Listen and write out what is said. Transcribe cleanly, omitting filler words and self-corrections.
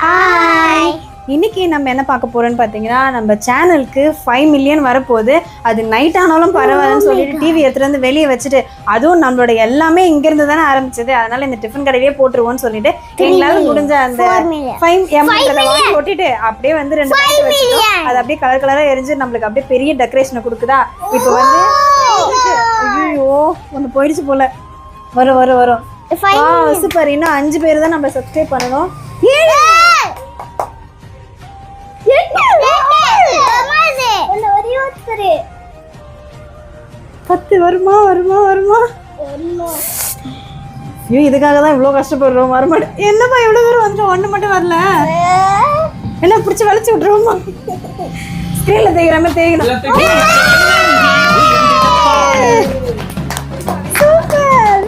Hi. இன்னைக்கு நம்ம என்ன பார்க்க போறோம்னு பார்த்தீங்கன்னா, நம்ம சேனலுக்கு 5 மில்லியன் வரப்போகுது. அது நைட் ஆனாலும் பரவாயில்லன்னு சொல்லிட்டு டிவி எடுத்துட்டு வந்து வெளியே வச்சுட்டு, அதுவும் நம்மளோட எல்லாமே இங்கிருந்து தானே ஆரம்பிச்சது. அதனால இந்த டிஃபன் கடையிலேயே போட்டுருவோம்னு சொல்லிட்டு எங்களால முடிஞ்ச அந்த 5 வாங்கி போட்டுட்டு அப்படியே வந்து 2 பாக்கெட் வச்சுட்டோம். அது அப்படியே கலர் கலரா எரிஞ்சு நம்மளுக்கு அப்படியே பெரிய டெக்கரேஷனை கொடுக்குதா. இப்போ வந்து ஐயோ ஒன்று போயிடுச்சு போல. வரும் சூப்பர். இன்னும் 5 பேர் தான் நம்ம சப்ஸ்கிரைப் பண்ணணும். 10 வருமா? ஐயோ இதுக்காக தான் இவ்வளோ கஷ்டப்படுறோம். வரமாட்டேன். என்னப்பா இவ்வளோ தூரம் வந்துடும், ஒன்று மட்டும் வரல. என்ன பிடிச்சி வளைச்சி விட்ருவோமா? ஸ்க்ரீனில் தேய்கிற மாதிரி தேய்க்கணும். சூப்பர்.